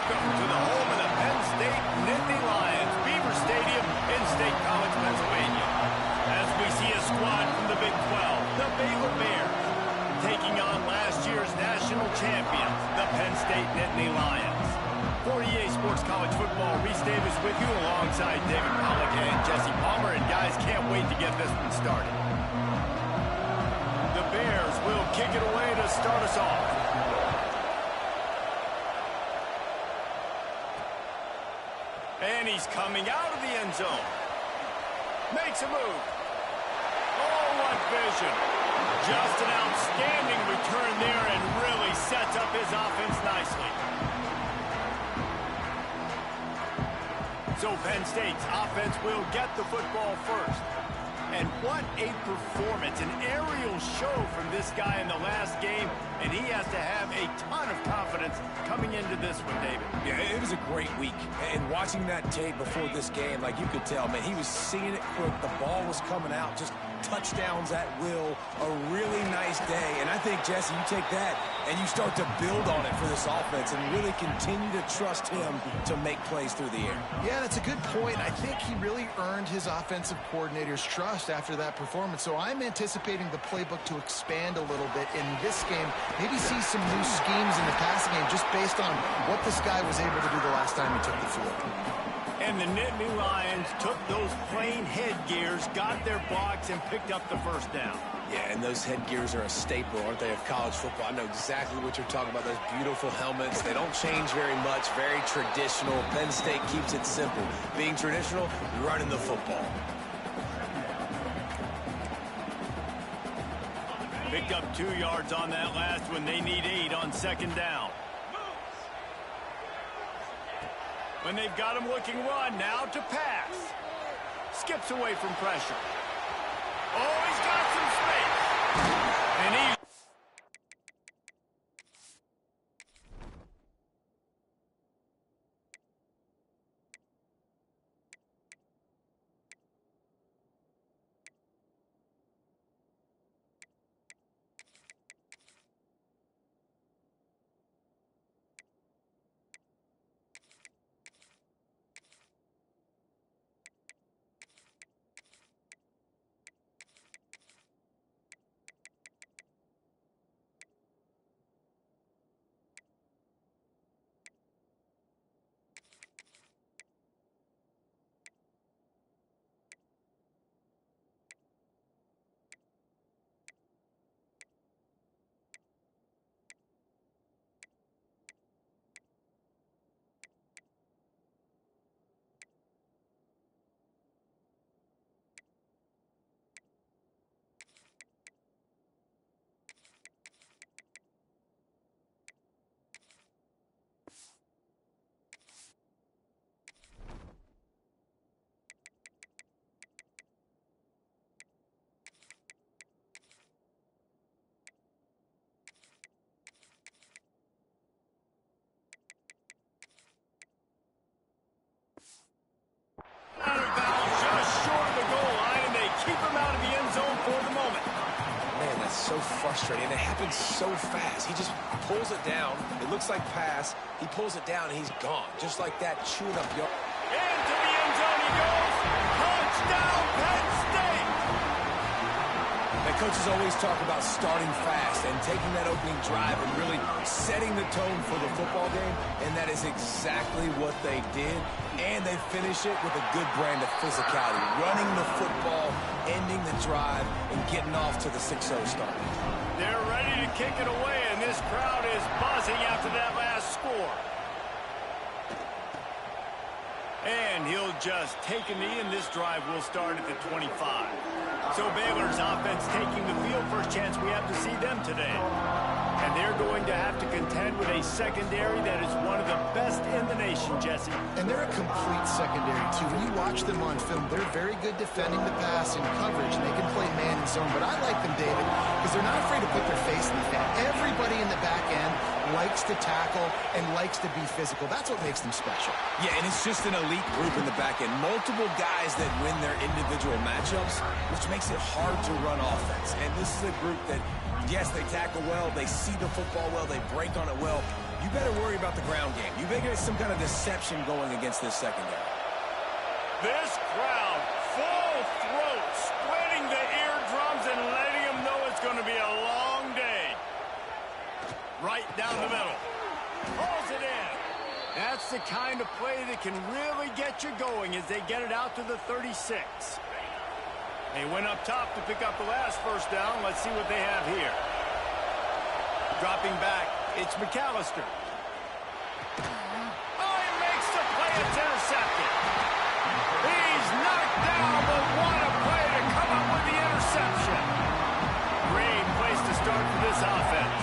Welcome to the home of the Penn State Nittany Lions, Beaver Stadium in State College, Pennsylvania. As we see a squad from the Big 12, the Baylor Bears, taking on last year's national champions, the Penn State Nittany Lions. For EA Sports College Football, Reese Davis with you alongside David Pollack and Jesse Palmer. And guys, can't wait to get this one started. The Bears will kick it away to start us off. And he's coming out of the end zone. Makes a move. Oh, what vision. Just an outstanding return there and really sets up his offense nicely. So Penn State's offense will get the football first. And what a performance, an aerial show from this guy in the last game, and he has to have a ton of confidence coming into this one, David. Yeah, it was a great week, and watching that tape before this game, like you could tell, man, he was seeing it quick, the ball was coming out, just touchdowns at will, a really nice day, and I think, Jesse, you take that and you start to build on it for this offense and really continue to trust him to make plays through the air. Yeah, that's a good point. I think he really earned his offensive coordinator's trust after that performance, so I'm anticipating the playbook to expand a little bit in this game, maybe see some new schemes in the passing game just based on what this guy was able to do the last time he took the field. And the Nittany Lions took those plain headgears, got their blocks, and picked up the first down. Yeah, and those headgears are a staple, aren't they, of college football? I know exactly what you're talking about, those beautiful helmets. They don't change very much, very traditional. Penn State keeps it simple. Being traditional, running the football. Picked up 2 yards on that last one. They need 8 on second down. When they've got him looking run, now to pass. Skips away from pressure. Oh, he's got some space. And he... So frustrating, and it happens so fast. He just pulls it down. It looks like pass. He pulls it down, and he's gone. Just like that, chewing up yard. Into the end zone he goes. Touchdown, Penn State! The coaches always talk about starting fast and taking that opening drive and really setting the tone for the football game, and that is exactly what they did. And they finish it with a good brand of physicality, running the football, ending the drive, and getting off to the 6-0 start. They're ready to kick it away, and this crowd is buzzing after that last score. And he'll just take a knee, and this drive will start at the 25. So Baylor's offense taking the field. First chance we have to see them today. And they're going to have to contend with a secondary that is one of the best in the nation, Jesse. And they're a complete secondary, too. When you watch them on film, they're very good defending the pass and coverage, and they can play man and zone. But I like them, David, because they're not afraid to put their face in the fan. Everybody in the back end likes to tackle and likes to be physical. That's what makes them special. Yeah, and it's just an elite group in the back end. Multiple guys that win their individual matchups, which makes it hard to run offense. And this is a group that, yes, they tackle well, they see the football well, they break on it well, you better worry about the ground game. You better get some kind of deception going against this secondary. This crowd, full throat, splitting the eardrums and letting them know it's going to be a long day. Right down the middle. Pulls it in. That's the kind of play that can really get you going as they get it out to the 36. They went up top to pick up the last first down. Let's see what they have here. Dropping back, it's McAllister. Oh, he makes the play. It's intercepted. He's knocked down, but what a play to come up with the interception. Great place to start for this offense.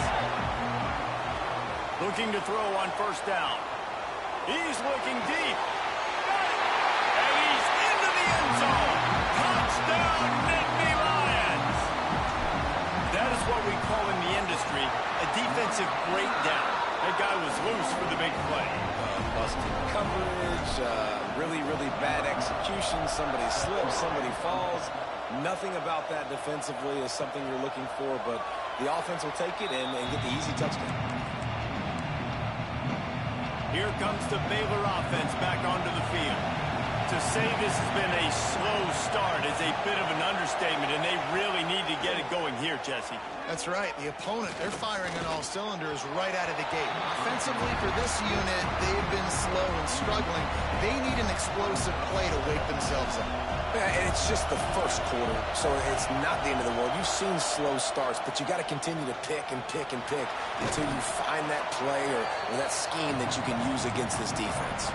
Looking to throw on first down. He's looking deep. And he's into the end zone. Touchdown, Nittany Lions. That is what we call in the industry a defensive breakdown. That guy was loose for the big play. Busted coverage, really, really bad execution. Somebody slips, somebody falls. Nothing about that defensively is something you're looking for, but the offense will take it in and get the easy touchdown. Here comes the Baylor offense back onto the field. To say this has been a slow start is a bit of an understatement, and they really need to get it going here, Jesse. That's right. The opponent, they're firing on all cylinders right out of the gate. Offensively, for this unit, they've been slow and struggling. They need an explosive play to wake themselves up. Yeah, and it's just the first quarter, so it's not the end of the world. You've seen slow starts, but you got to continue to pick and pick and pick until you find that play or that scheme that you can use against this defense.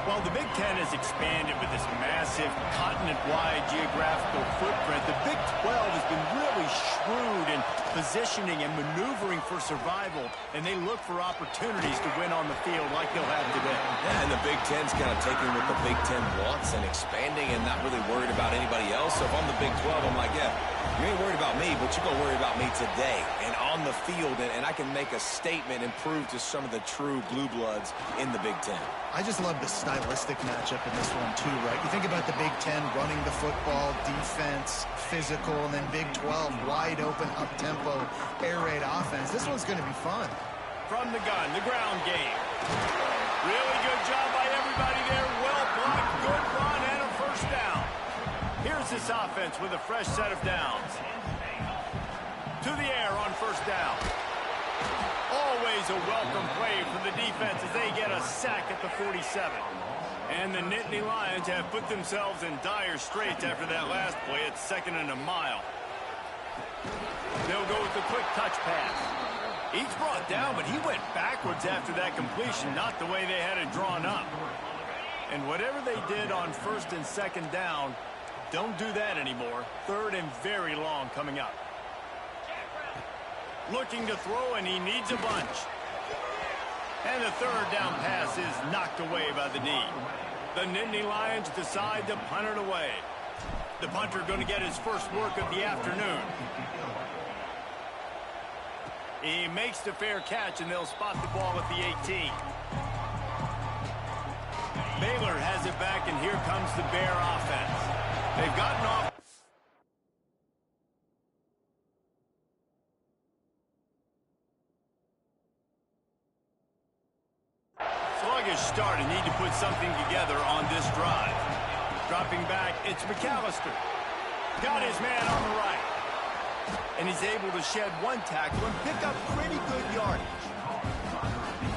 Well, the Big Ten has expanded with this massive continent-wide geographical footprint. The Big 12 has been really shrewd in positioning and maneuvering for survival, and they look for opportunities to win on the field like they'll have today. Yeah, and the Big Ten's kind of taking what the Big Ten wants and expanding and not really worried about anybody else. So if I'm the Big 12, I'm like, yeah, you ain't worried about me, but you're going to worry about me today and on the field, and I can make a statement and prove to some of the true blue bloods in the Big Ten. I just love the stylistic matchup in this one, too, right? You think about the Big Ten running the football, defense, physical, and then Big 12, wide open, up-tempo, air raid offense. This one's going to be fun. From the gun, the ground game. Really good job by everybody there. Well blocked, good run, and a first down. Here's this offense with a fresh set of downs. To the air on first down. Always a welcome play for the defense as they get a sack at the 47. And the Nittany Lions have put themselves in dire straits after that last play. It's 2nd and a mile. They'll go with the quick touch pass. He's brought down, but he went backwards after that completion, not the way they had it drawn up. And whatever they did on 1st and 2nd down, don't do that anymore. 3rd and very long coming up. Looking to throw, and he needs a bunch. And the 3rd down pass is knocked away by the D. The Nittany Lions decide to punt it away. The punter going to get his first work of the afternoon. He makes the fair catch, and they'll spot the ball at the 18. Baylor has it back, and here comes the Bear offense. They've gotten off. Sluggish start and need to put something together on this drive. Dropping back, it's McAllister. Got his man on the right. And he's able to shed one tackle and pick up pretty good yardage.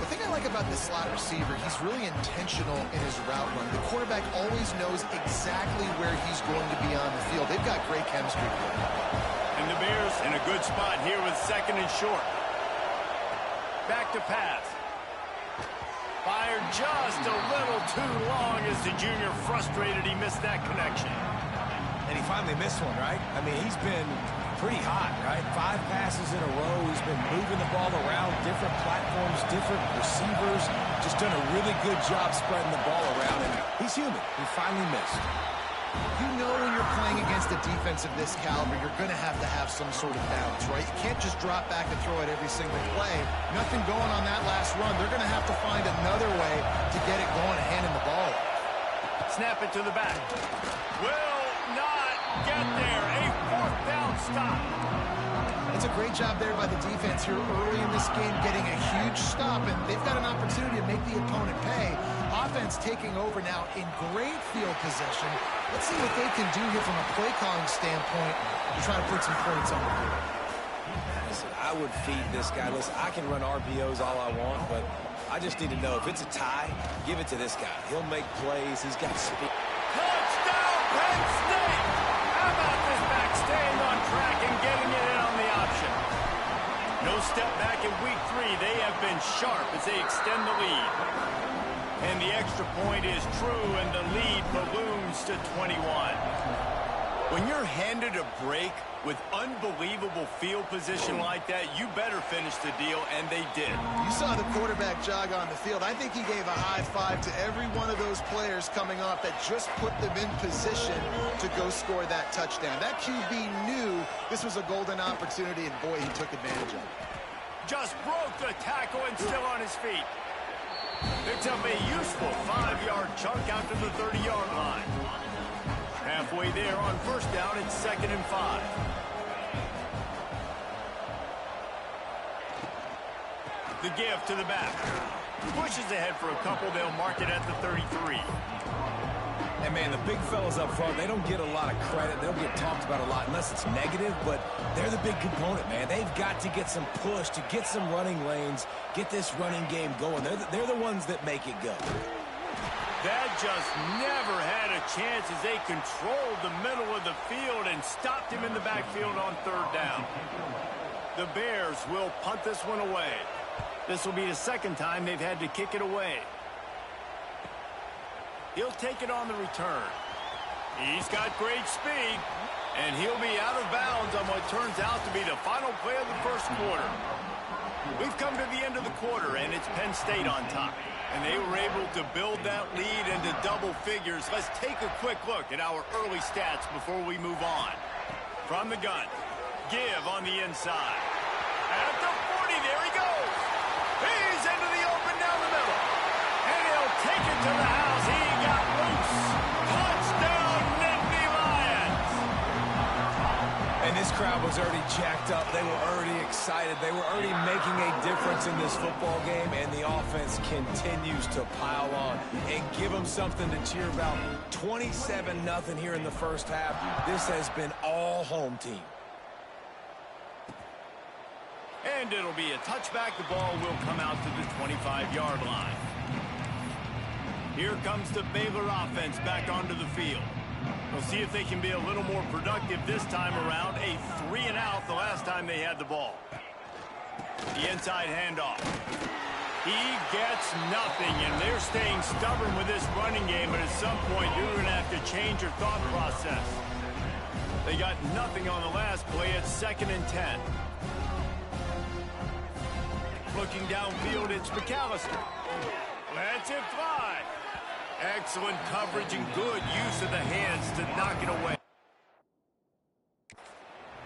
The thing I like about this slot receiver, he's really intentional in his route run. The quarterback always knows exactly where he's going to be on the field. They've got great chemistry together. And the Bears in a good spot here with 2nd and short. Back to pass. Fired just a little too long as the junior frustrated he missed that connection. And he finally missed one, right? I mean, he's been pretty hot, right? 5 passes in a row. He's been moving the ball around, different platforms, different receivers. Just done a really good job spreading the ball around, and he's human. He finally missed. You know when you're playing against a defense of this caliber, you're going to have some sort of balance, right? You can't just drop back and throw it every single play. Nothing going on that last run. They're going to have to find another way to get it going and handing the ball off. Snap it to the back. Will not get there. A 4th down stop. It's a great job there by the defense here early in this game, getting a huge stop, and they've got an opportunity to make the opponent pay. Offense taking over now in great field possession. Let's see what they can do here from a play calling standpoint to try to put some points on the board. Listen, I would feed this guy. Listen, I can run RPOs all I want, but I just need to know if it's a tie, give it to this guy. He'll make plays. He's got speed. Touchdown, Penn State! How about this back staying on track and getting it in on the option? No step back in week 3. They have been sharp as they extend the lead. And the extra point is true, and the lead balloons to 21. When you're handed a break with unbelievable field position like that, you better finish the deal, and they did. You saw the quarterback jog on the field. I think he gave a high five to every one of those players coming off that just put them in position to go score that touchdown. That QB knew this was a golden opportunity, and boy, he took advantage of it. Just broke the tackle and still on his feet. Picks up a useful 5-yard chunk out to the 30-yard line. Halfway there on first down, it's 2nd and 5. The give to the back. Pushes ahead for a couple. They'll mark it at the 33. And, man, the big fellas up front, they don't get a lot of credit. They don't get talked about a lot unless it's negative, but they're the big component, man. They've got to get some push, to get some running lanes, get this running game going. They're the ones that make it go. That just never had a chance as they controlled the middle of the field and stopped him in the backfield on 3rd down. The Bears will punt this one away. This will be the 2nd time they've had to kick it away. He'll take it on the return. He's got great speed, and he'll be out of bounds on what turns out to be the final play of the first quarter. We've come to the end of the quarter, and it's Penn State on top. And they were able to build that lead into double figures. Let's take a quick look at our early stats before we move on. From the gun, give on the inside. At the 40, there he goes. He's into the open down the middle. And he'll take it to the house. He got loose. Touchdown, Nittany Lions. And this crowd was already jacked up. They were already excited. They were already making a difference in this football game, and the offense continues to pile on and give them something to cheer about. 27-0 here in the first half. This has been all home team. And it'll be a touchback. The ball will come out to the 25-yard line. Here comes the Baylor offense back onto the field. We'll see if they can be a little more productive this time around. A 3-and-out the last time they had the ball. The inside handoff. He gets nothing, and they're staying stubborn with this running game, but at some point you're going to have to change your thought process. They got nothing on the last play. It's 2nd and 10. Looking downfield, it's McAllister. Lets it fly. Excellent coverage and good use of the hands to knock it away.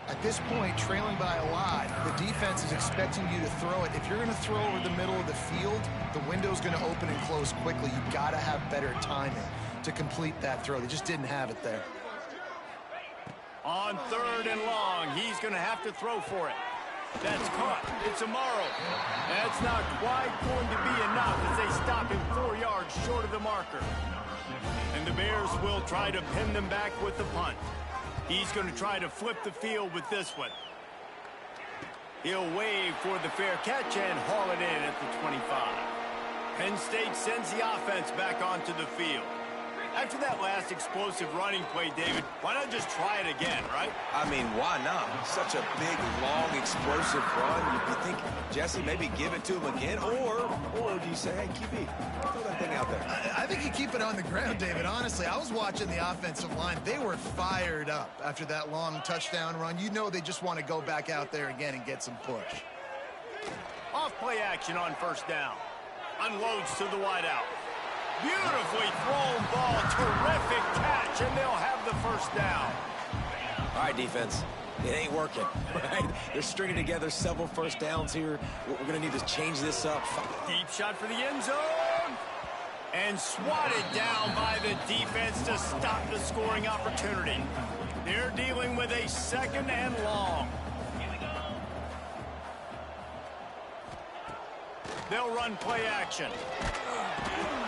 At this point, trailing by a lot, the defense is expecting you to throw it. If you're going to throw over the middle of the field, the window's going to open and close quickly. You've got to have better timing to complete that throw. They just didn't have it there. On 3rd and long, he's going to have to throw for it. That's caught. It's Amaro. That's not quite going to be enough as they stop him 4 yards short of the marker. And the Bears will try to pin them back with the punt. He's going to try to flip the field with this one. He'll wave for the fair catch and haul it in at the 25. Penn State sends the offense back onto the field. After that last explosive running play, David, why not just try it again, right? I mean, why not? Such a big, long, explosive run. You think, Jesse, maybe give it to him again? Or do you say, hey, QB, throw that thing out there? I think you keep it on the ground, David. Honestly, I was watching the offensive line. They were fired up after that long touchdown run. You know they just want to go back out there again and get some push. Off play action on first down. Unloads to the wideout. Beautifully thrown ball. Terrific catch, and they'll have the first down. All right, defense. It ain't working, right? They're stringing together several first downs here. We're going to need to change this up. Deep shot for the end zone. And swatted down by the defense to stop the scoring opportunity. They're dealing with a 2nd and long. They'll run play action.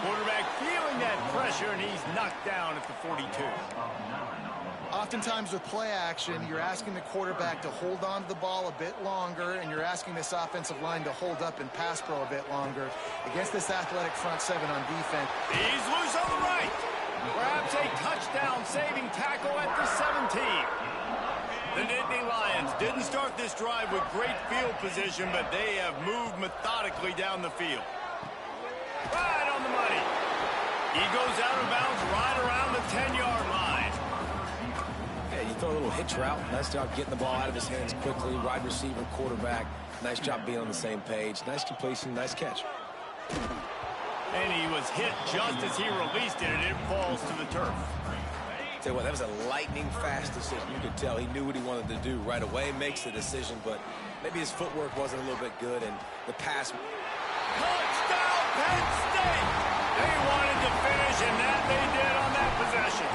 Quarterback feeling that pressure, and he's knocked down at the 42. Oftentimes with play action, you're asking the quarterback to hold on to the ball a bit longer, and you're asking this offensive line to hold up and pass pro a bit longer against this athletic front seven on defense. He's loose on the right. Grabs a touchdown-saving tackle at the 17. The Nittany Lions didn't start this drive with great field position, but they have moved methodically down the field. Right on the money. He goes out of bounds right around the 10-yard line. Yeah, you throw a little hitch route. Nice job getting the ball out of his hands quickly. Wide receiver, quarterback. Nice job being on the same page. Nice completion, nice catch. And he was hit just as he released it, and it falls to the turf. Tell you what, that was a lightning-fast decision. You could tell he knew what he wanted to do right away. Makes the decision, but maybe his footwork wasn't a little bit good, and the pass. Touchdown, Penn State! They wanted to finish, and that they did on that possession.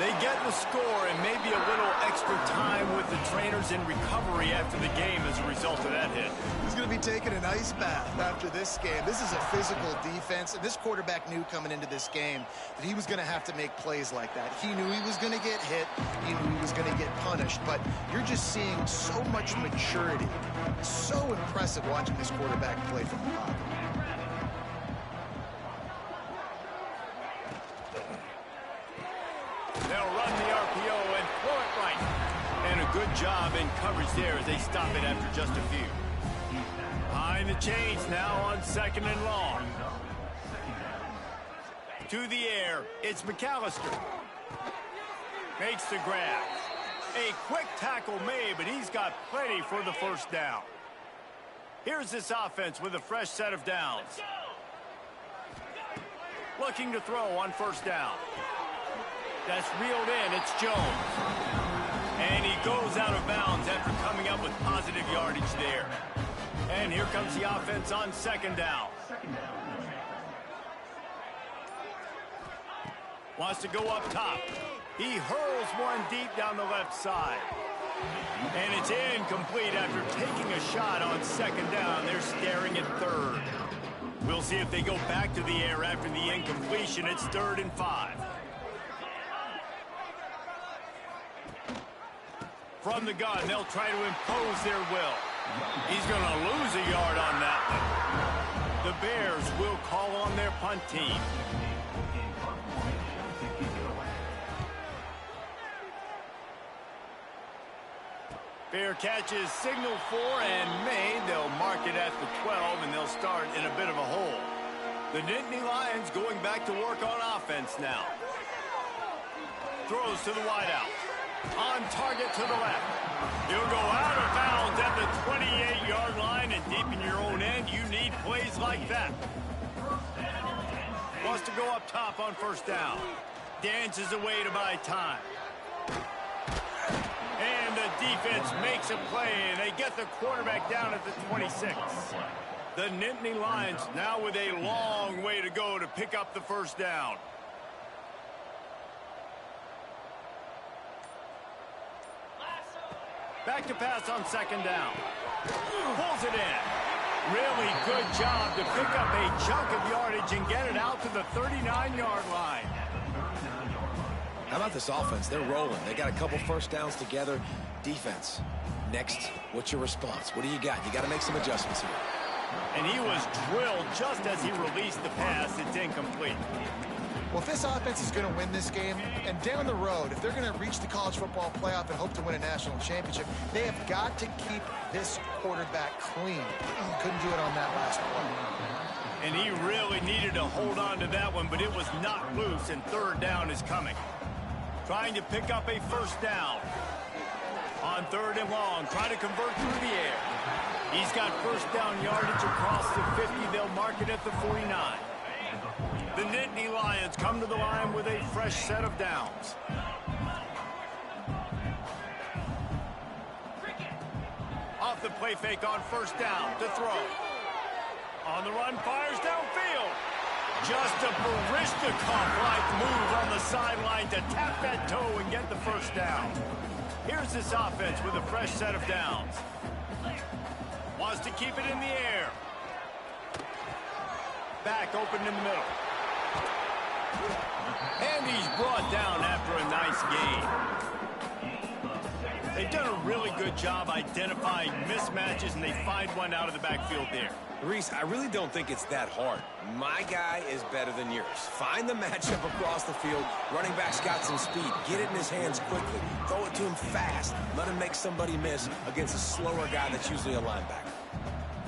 They get the score and maybe a little extra time with the trainers in recovery after the game as a result of that hit. He's going to be taking an ice bath after this game. This is a physical defense, and this quarterback knew coming into this game that he was going to have to make plays like that. He knew he was going to get hit. He knew he was going to get punished, but you're just seeing so much maturity. So impressive watching this quarterback play from the pocket. They'll run the RPO and throw it right. And a good job in coverage there as they stop it after just a few. Behind the chains now on 2nd and long. To the air, it's McAllister. Makes the grab. A quick tackle made, but he's got plenty for the first down. Here's this offense with a fresh set of downs. Looking to throw on first down. That's reeled in. It's Jones. And he goes out of bounds after coming up with positive yardage there. And here comes the offense on 2nd down. Wants to go up top. He hurls one deep down the left side. And it's incomplete after taking a shot on 2nd down. They're staring at 3rd. We'll see if they go back to the air after the incompletion. It's 3rd and 5. From the gun, they'll try to impose their will. He's going to lose a yard on that one. The Bears will call on their punt team. Fair catch is signaled for and made. They'll mark it at the 12, and they'll start in a bit of a hole. The Nittany Lions going back to work on offense now. Throws to the wideout. On target to the left. He'll go out of bounds at the 28-yard line, and deep in your own end, you need plays like that. Wants to go up top on first down. Dances away to buy time. And the defense makes a play, and they get the quarterback down at the 26. The Nittany Lions now with a long way to go to pick up the first down. Back to pass on 2nd down. Pulls it in. Really good job to pick up a chunk of yardage and get it out to the 39-yard line. How about this offense? They're rolling. They got a couple first downs together. Defense. Next, what's your response? What do you got? You got to make some adjustments here. And he was drilled just as he released the pass. It's incomplete. Well, if this offense is going to win this game, and down the road, if they're going to reach the college football playoff and hope to win a national championship, they have got to keep this quarterback clean. Couldn't do it on that last one. And he really needed to hold on to that one, but it was not loose, and 3rd down is coming. Trying to pick up a first down. On 3rd and long, trying to convert through the air. He's got first down yardage across the 50. They'll mark it at the 49. The Nittany Lions come to the line with a fresh set of downs. Off the play fake on first down to throw. On the run, fires downfield. Just a Baryshnikov-like move on the sideline to tap that toe and get the first down. Here's this offense with a fresh set of downs. Wants to keep it in the air. Back open in the middle. And he's brought down after a nice gain. They've done a really good job identifying mismatches, and they find one out of the backfield there. Reese, I really don't think it's that hard. My guy is better than yours. Find the matchup across the field. Running back's got some speed. Get it in his hands quickly. Throw it to him fast. Let him make somebody miss against a slower guy that's usually a linebacker.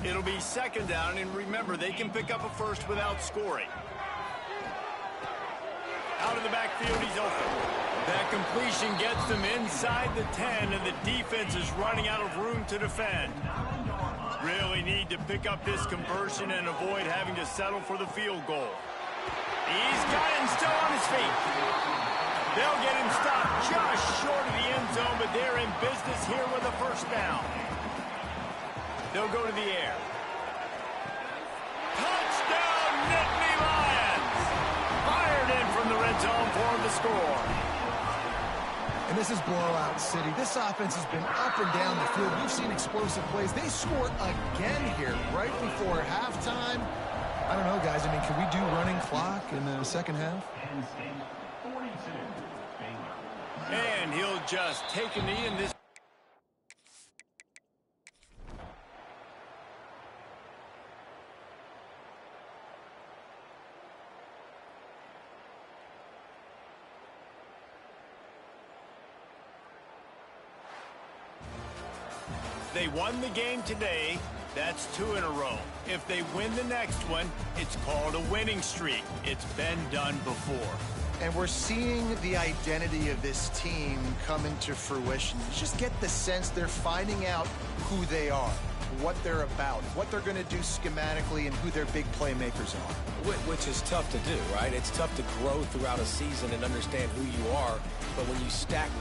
It'll be second down, and remember, they can pick up a first without scoring. Out of the backfield, he's open. That completion gets them inside the 10, and the defense is running out of room to defend. Really need to pick up this conversion and avoid having to settle for the field goal. He's got him still on his feet. They'll get him stopped just short of the end zone, but they're in business here with a first down. They'll go to the air. Touchdown, Nittany Lions! Fired in from the red zone for him to score. And this is blowout city. This offense has been up and down the field. We've seen explosive plays. They score again here right before halftime. I don't know, guys. I mean, can we do running clock in the second half? And he'll just take a knee in this. They won the game today. That's 2 in a row. If they win the next one, it's called a winning streak. It's been done before. And we're seeing the identity of this team come into fruition. You just get the sense they're finding out who they are, what they're about, what they're going to do schematically, and who their big playmakers are. Which is tough to do, right? It's tough to grow throughout a season and understand who you are, but when you stack